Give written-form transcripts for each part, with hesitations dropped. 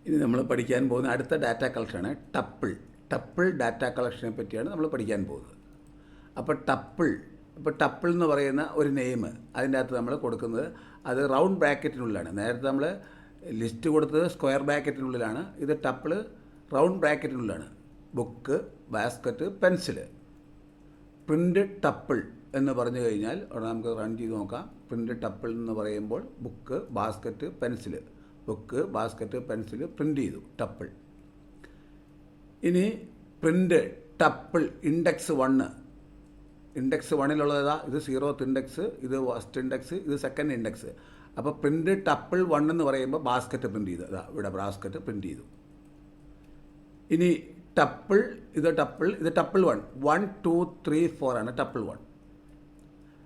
ഇനി നമ്മൾ പഠിക്കാൻ പോകുന്ന അടുത്ത ഡാറ്റ കളക്ഷനാണ് ടപ്പിൾ. ടപ്പിൾ ഡാറ്റ കളക്ഷനെ പറ്റിയാണ് നമ്മൾ പഠിക്കാൻ പോകുന്നത്. അപ്പോൾ ടപ്പിൾ എന്ന് പറയുന്ന ഒരു നെയിം അതിൻ്റെ അകത്ത് നമ്മൾ കൊടുക്കുന്നത് അത് റൗണ്ട് ബ്രാക്കറ്റിനുള്ളിലാണ്. നേരത്തെ നമ്മൾ ലിസ്റ്റ് കൊടുത്തത് സ്ക്വയർ ബ്രാക്കറ്റിനുള്ളിലാണ്. ഇത് ടപ്പിൾ റൗണ്ട് ബ്രാക്കറ്റിനുള്ളിലാണ്. Book, basket, pencil. Print tuple എന്ന് പറഞ്ഞു കഴിഞ്ഞാൽ അവിടെ നമുക്ക് റൺ ചെയ്ത് നോക്കാം. പ്രിൻ്റ് ടപ്പിൾ എന്ന് പറയുമ്പോൾ book, basket, pencil, book, basket, pencil print ചെയ്തു ടപ്പിൾ. ഇനി പ്രിൻ്റ് ടപ്പിൾ ഇൻഡെക്സ് 1. ഇൻഡെക്സ് 1 ഇത് 0th ഇൻഡെക്സ്, ഇത് ഫസ്റ്റ് ഇൻഡെക്സ്, ഇത് സെക്കൻഡ് ഇൻഡെക്സ്. അപ്പോൾ പ്രിൻ്റ് ടപ്പിൾ 1 എന്ന് പറയുമ്പോൾ ബാസ്ക്കറ്റ് പ്രിൻ്റ് ചെയ്തു. ഇവിടെ ബാസ്ക്കറ്റ് പ്രിൻ്റ് ചെയ്തു. ഇനി ടപ്പിൾ, ഇത് ടപ്പിൾ 1. 1 2 3 4 ആണ് ടപ്പിൾ 1.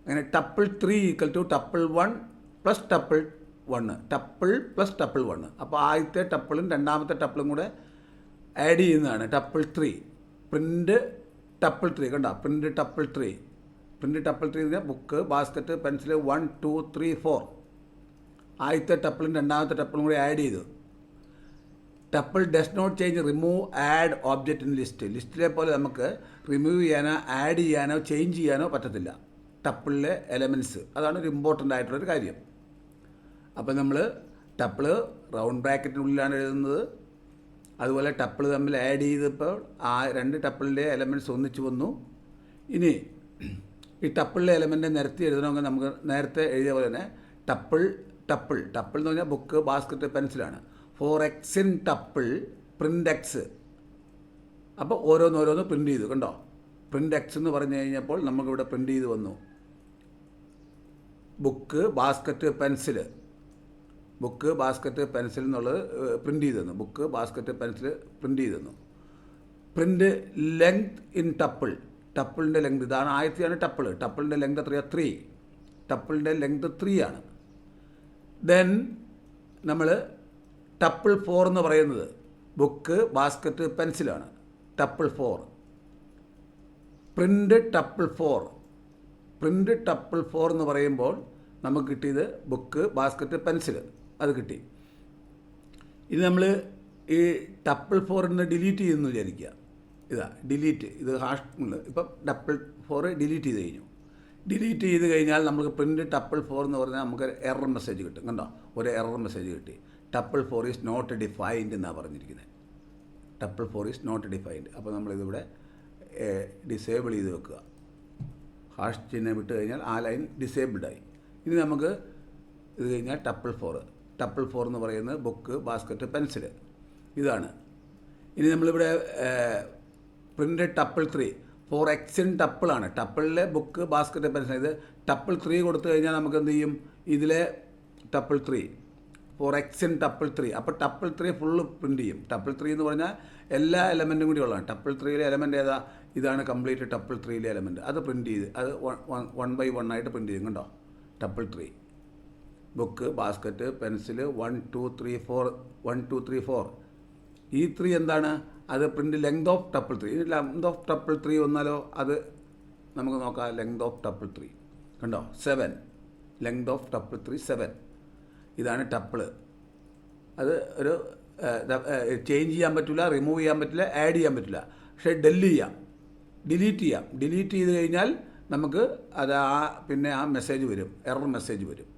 അങ്ങനെ tuple 3 = tuple 1 plus tuple 1. Tuple plus tuple 1. അപ്പോൾ ആദ്യത്തെ ടപ്പിളും രണ്ടാമത്തെ ടപ്പിളും കൂടെ ആഡ് ചെയ്യുന്നതാണ് ടപ്പിൾ 3. പ്രിൻ്റ് ടപ്പിൾ 3 കണ്ടോ? Print tuple 3. Print tuple 3 book, basket, pencil 1 2 3 4. ആദ്യത്തെ ടപ്പിളും രണ്ടാമത്തെ ടപ്പിളും കൂടി ആഡ് ചെയ്തു. Tuple does not change, remove, add object in list. ലിസ്റ്റിലെ പോലെ നമുക്ക് റിമൂവ് ചെയ്യാനോ ആഡ് ചെയ്യാനോ ചേഞ്ച് ചെയ്യാനോ പറ്റത്തില്ല ടപ്പിളിലെ എലമെൻറ്റ്സ്. അതാണ് ഒരു ഇമ്പോർട്ടൻ്റ് ആയിട്ടുള്ളൊരു കാര്യം. അപ്പോൾ നമ്മൾ ടപ്പിള് റൗണ്ട് ബ്രാക്കറ്റിനുള്ളിലാണ് എഴുതുന്നത്. അതുപോലെ ടപ്പിൾ തമ്മിൽ ആഡ് ചെയ്തപ്പോൾ ആ രണ്ട് ടപ്പിളിൻ്റെ എലമെൻറ്റ്സ് ഒന്നിച്ച് വന്നു. ഇനി ഈ ടപ്പിളിലെ എലമെൻറ്റ് നിരത്തി എഴുതണമെങ്കിൽ നമുക്ക് നേരത്തെ എഴുതിയ പോലെ തന്നെ ടപ്പിൾ എന്ന് പറഞ്ഞാൽ ബുക്ക്, ബാസ്ക്കറ്റ്, പെൻസിലാണ്. For x in tuple print x. അപ്പോൾ ഓരോന്നോരോന്ന് പ്രിൻ്റ് ചെയ്തു. കണ്ടോ? പ്രിൻ്റ് എക്സ് എന്ന് പറഞ്ഞു കഴിഞ്ഞപ്പോൾ നമുക്കിവിടെ പ്രിൻ്റ് ചെയ്ത് വന്നു. Book, basket, pencil. Book, basket, pencil എന്നുള്ളത് പ്രിൻ്റ് ചെയ്ത് തന്നു. ബുക്ക്, ബാസ്ക്കറ്റ്, പെൻസിൽ പ്രിൻ്റ് ചെയ്ത് തന്നു. Print length in tuple. ടപ്പിളിൻ്റെ ലെങ്ത് ഇതാണ്. ആദ്യത്തെയാണ് ടപ്പിൾ. ടപ്പിളിൻ്റെ ലെങ്ത് എത്രയാണ്? 3. ടപ്പിളിൻ്റെ ലെങ്ത് 3 ആണ്. ദെൻ നമ്മൾ ടപ്പിൾ 4 എന്ന് പറയുന്നത് ബുക്ക്, ബാസ്ക്കറ്റ്, പെൻസിലാണ്. Tuple 4. Print tuple 4. Print tuple 4 എന്ന് പറയുമ്പോൾ നമുക്ക് കിട്ടിയത് ബുക്ക്, ബാസ്ക്കറ്റ്, പെൻസിൽ. അത് കിട്ടി. ഇത് നമ്മൾ ഈ ടപ്പിൾ 4 ഡിലീറ്റ് ചെയ്തെന്ന് വിചാരിക്കുക. ഡിലീറ്റ്, ഇത് ഇപ്പം ടപ്പിൾ 4 ഡിലീറ്റ് ചെയ്ത് കഴിഞ്ഞു. ഡിലീറ്റ് ചെയ്ത് കഴിഞ്ഞാൽ നമുക്ക് പ്രിൻ്റ് ടപ്പിൾ 4 എന്ന് പറഞ്ഞാൽ നമുക്ക് എറർ മെസ്സേജ് കിട്ടും. കണ്ടോ? ഒരു എറർ മെസ്സേജ് കിട്ടി. ടപ്പിൾ 4 ഈസ് നോട്ട് ഡിഫൈൻഡ് എന്നാണ് പറഞ്ഞിരിക്കുന്നത്. Tuple 4 is not defined. അപ്പോൾ നമ്മളിതിവിടെ ഡിസേബിൾ ചെയ്ത് വെക്കുക. ഹാഷ് ചിഹ്നം വിട്ട് കഴിഞ്ഞാൽ ആ ലൈൻ ഡിസേബിൾഡായി. ഇനി നമുക്ക് ഇത് കഴിഞ്ഞാൽ ടപ്പിൾ 4 എന്ന് പറയുന്നത് ബുക്ക്, ബാസ്ക്കറ്റ്, പെൻസിൽ ഇതാണ്. ഇനി നമ്മളിവിടെ print tuple 3 for x in ടപ്പിളാണ്. ടപ്പിളിലെ ബുക്ക്, ബാസ്ക്കറ്റ്, പെൻസിൽ. ഇത് ടപ്പിൾ 3 കൊടുത്തു കഴിഞ്ഞാൽ നമുക്ക് എന്ത് ചെയ്യും? ഇതിലെ tuple 3 for x in tuple 3. അപ്പോൾ ടപ്പിൾ 3 ഫുള്ള് പ്രിൻ്റ് ചെയ്യും. ടപ്പിൾ 3 എന്ന് പറഞ്ഞാൽ എല്ലാ എലമെൻറ്റും കൂടി ഉള്ളതാണ്. ടപ്പിൾ 3യിലെ എലമെൻറ്റ് ഏതാ? ഇതാണ് കംപ്ലീറ്റ് ടപ്പിൾ 3യിലെ എലമെൻറ്റ്. അത് പ്രിൻ്റ് ചെയ്ത് അത് 1 by 1 ആയിട്ട് പ്രിൻ്റ് ചെയ്യും. കണ്ടോ? Tuple 3 book, basket, pencil 1 2 3 4. 1 2 3 4. ഈ 3 എന്താണ്? അത് പ്രിൻ്റ് ലെങ്ത് ഓഫ് ടപ്പിൾ 3. ഇനി ലെങ്ത് ഓഫ് ടപ്പിൾ 3 വന്നാലോ അത് നമുക്ക് നോക്കാം. ലെങ്ത് ഓഫ് ടപ്പിൾ 3 കണ്ടോ? 7. Length of tuple 3 7. ഇതാണ് ടപ്പിള്. അത് ഒരു ചേഞ്ച് ചെയ്യാൻ പറ്റില്ല, റിമൂവ് ചെയ്യാൻ പറ്റില്ല, ആഡ് ചെയ്യാൻ പറ്റില്ല. പക്ഷേ ഡിലീറ്റ് ചെയ്യാം. ഡിലീറ്റ് ചെയ്ത് കഴിഞ്ഞാൽ നമുക്ക് അത് പിന്നെ ആ മെസ്സേജ് വരും, എറർ മെസ്സേജ് വരും.